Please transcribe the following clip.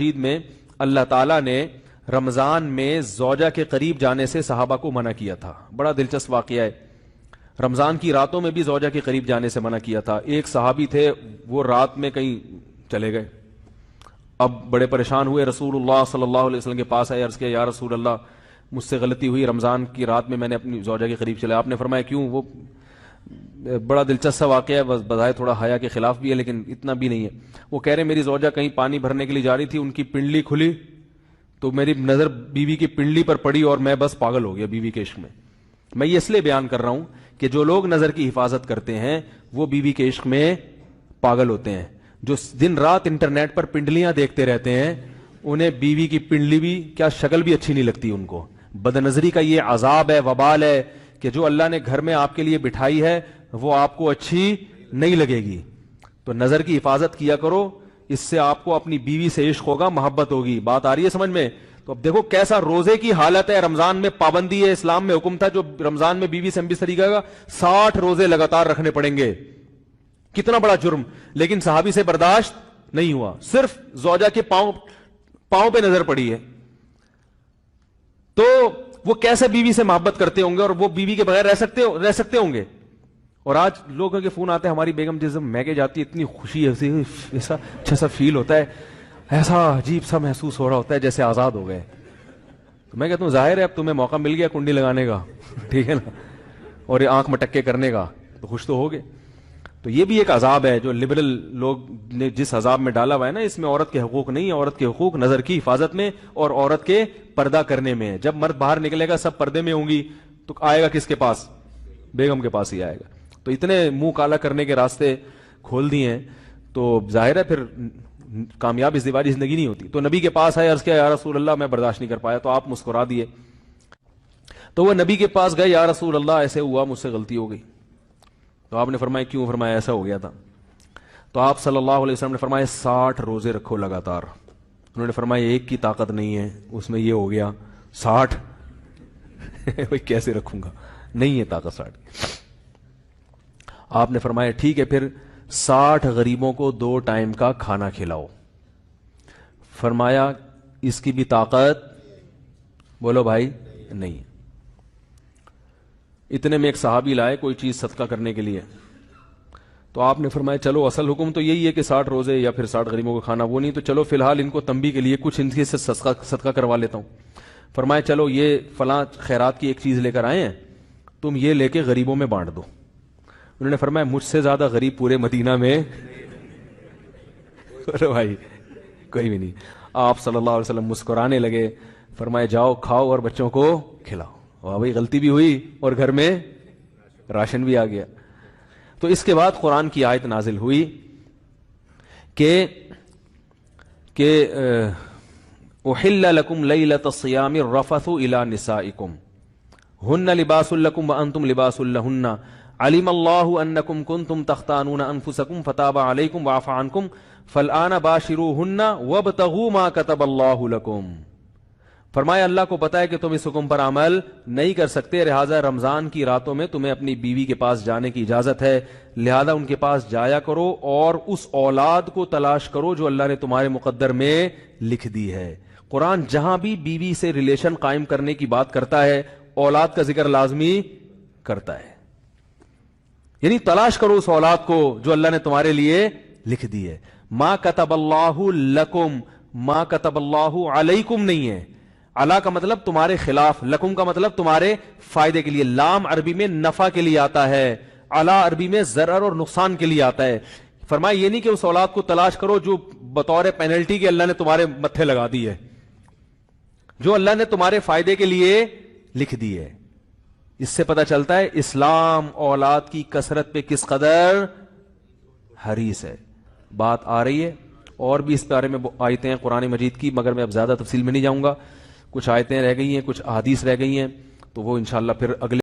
مجید میں اللہ تعالیٰ نے رمضان میں زوجہ کے قریب جانے سے صحابہ کو منع کیا تھا. بڑا دلچسپ واقعہ ہے. رمضان کی راتوں میں بھی زوجہ کے قریب جانے سے منع کیا تھا. ایک صحابی تھے, وہ رات میں کہیں چلے گئے, اب بڑے پریشان ہوئے, رسول اللہ صلی اللہ علیہ وسلم کے پاس آئے, عرض کیا یا رسول اللہ مجھ سے غلطی ہوئی, رمضان کی رات میں نے اپنی زوجہ کے قریب چلا. آپ نے فرمایا کیوں؟ وہ بڑا دلچسپ واقعہ ہے, بظاہر تھوڑا حیا کے خلاف بھی ہے لیکن اتنا بھی نہیں ہے. وہ کہہ رہے میری زوجہ کہیں پانی بھرنے کے لیے جا رہی تھی, ان کی پنڈلی کھلی تو میری نظر بیوی کی پنڈلی پر پڑی اور میں بس پاگل ہو گیا بیوی کے عشق میں. میں یہ اس لیے بیان کر رہا ہوں کہ جو لوگ نظر کی حفاظت کرتے ہیں وہ بیوی کے عشق میں پاگل ہوتے ہیں. جو دن رات انٹرنیٹ پر پنڈلیاں دیکھتے رہتے ہیں انہیں بیوی کی پنڈلی بھی کیا شکل بھی اچھی نہیں لگتی ان کو. بدنظری کا یہ عذاب ہے, وبال ہے کہ جو اللہ نے گھر میں آپ کے لیے بٹھائی ہے وہ آپ کو اچھی نہیں لگے گی. تو نظر کی حفاظت کیا کرو, اس سے آپ کو اپنی بیوی سے عشق ہوگا, محبت ہوگی. بات آ رہی ہے سمجھ میں؟ تو اب دیکھو کیسا روزے کی حالت ہے. رمضان میں پابندی ہے, اسلام میں حکم تھا جو رمضان میں بیوی سے بستری کرے گا 60 روزے لگاتار رکھنے پڑیں گے. کتنا بڑا جرم, لیکن صحابی سے برداشت نہیں ہوا. صرف زوجہ کے پاؤں پہ نظر پڑی ہے تو وہ کیسے بیوی سے محبت کرتے ہوں گے, اور وہ بیوی کے بغیر رہ سکتے ہوں گے. اور آج لوگوں کے فون آتے ہیں, ہماری بیگم جس دن میکے جاتی ہے اتنی خوشی ہے, ایسا اچھا سا فیل ہوتا ہے, ایسا عجیب سا محسوس ہو رہا ہوتا ہے جیسے آزاد ہو گئے. تو میں کہتا ہوں ظاہر ہے اب تمہیں موقع مل گیا کنڈی لگانے کا, ٹھیک ہے نا, اور آنکھ مٹکے کرنے کا, تو خوش تو ہو گئے. تو یہ بھی ایک عذاب ہے جو لبرل لوگ نے جس عذاب میں ڈالا ہوا ہے نا, اس میں عورت کے حقوق نہیں ہے. عورت کے حقوق نظر کی حفاظت میں اور عورت کے پردہ کرنے میں ہے. جب مرد باہر نکلے گا سب پردے میں ہوں گی تو آئے گا کس کے پاس؟ بیگم کے پاس ہی آئے گا. تو اتنے منہ کالا کرنے کے راستے کھول دیے ہیں تو ظاہر ہے پھر کامیاب ازدواجی زندگی نہیں ہوتی. تو نبی کے پاس آئے, عرض کیا یا رسول اللہ میں برداشت نہیں کر پایا. تو آپ مسکرا دیے. تو وہ نبی کے پاس گئے, یا رسول اللہ ایسے ہوا, مجھ سے غلطی ہو گئی. تو آپ نے فرمایا کیوں؟ فرمایا ایسا ہو گیا تھا. تو آپ صلی اللہ علیہ وسلم نے فرمایا 60 روزے رکھو لگاتار. انہوں نے فرمایا ایک کی طاقت نہیں ہے, اس میں یہ ہو گیا 60 بھائی کیسے رکھوں گا, نہیں ہے طاقت 60. آپ نے فرمایا ٹھیک ہے پھر 60 غریبوں کو 2 ٹائم کا کھانا کھلاؤ. فرمایا اس کی بھی طاقت, بولو بھائی, نہیں. اتنے میں ایک صحابی لائے کوئی چیز صدقہ کرنے کے لیے. تو آپ نے فرمایا چلو اصل حکم تو یہی ہے کہ 60 روزے یا پھر 60 غریبوں کو کھانا, وہ نہیں تو چلو فی الحال ان کو تنبیہ کے لیے کچھ ان سے صدقہ کروا لیتا ہوں. فرمایا چلو یہ فلاں خیرات کی ایک چیز لے کر آئے ہیں, تم یہ لے کے غریبوں میں بانٹ دو. انہوں نے فرمایا مجھ سے زیادہ غریب پورے مدینہ میں بھائی کوئی بھی نہیں. آپ صلی اللہ علیہ وسلم مسکرانے لگے, فرمایا جاؤ کھاؤ اور بچوں کو کھلاؤ. واہ بھائی غلطی بھی ہوئی اور گھر میں راشن بھی آ گیا. تو اس کے بعد قرآن کی آیت نازل ہوئی کہ احل لکم لیلۃ الصیام الرفث الی نسائکم ہن لباس لکم وانتم لباس لہن علم اللہ انکم کنتم تختانون انفسکم فتاب علیکم وعفى عنکم فالآن باشروہن وابتغوا ما کتب اللہ لکم. فرمایا اللہ کو پتا ہے کہ تم اس حکم پر عمل نہیں کر سکتے, لہذا رمضان کی راتوں میں تمہیں اپنی بیوی کے پاس جانے کی اجازت ہے, لہذا ان کے پاس جایا کرو اور اس اولاد کو تلاش کرو جو اللہ نے تمہارے مقدر میں لکھ دی ہے. قرآن جہاں بھی بیوی سے ریلیشن قائم کرنے کی بات کرتا ہے اولاد کا ذکر لازمی کرتا ہے, یعنی تلاش کرو اس اولاد کو جو اللہ نے تمہارے لیے لکھ دی ہے. ما کتب اللہ لکم, ما کتب اللہ علیکم نہیں ہے. علا کا مطلب تمہارے خلاف, لکم کا مطلب تمہارے فائدے کے لیے. لام عربی میں نفع کے لیے آتا ہے, علا عربی میں ضرر اور نقصان کے لیے آتا ہے. فرمایا یہ نہیں کہ اس اولاد کو تلاش کرو جو بطور پینلٹی کے اللہ نے تمہارے متھے لگا دی ہے, جو اللہ نے تمہارے فائدے کے لیے لکھ دی ہے. اس سے پتہ چلتا ہے اسلام اولاد کی کثرت پہ کس قدر حریص ہے. بات آ رہی ہے اور بھی اس بارے میں آیتیں ہیں قرآن مجید کی, مگر میں اب زیادہ تفصیل میں نہیں جاؤں گا. کچھ آیتیں رہ گئی ہیں, کچھ احادیث رہ گئی ہیں, تو وہ انشاءاللہ پھر اگلے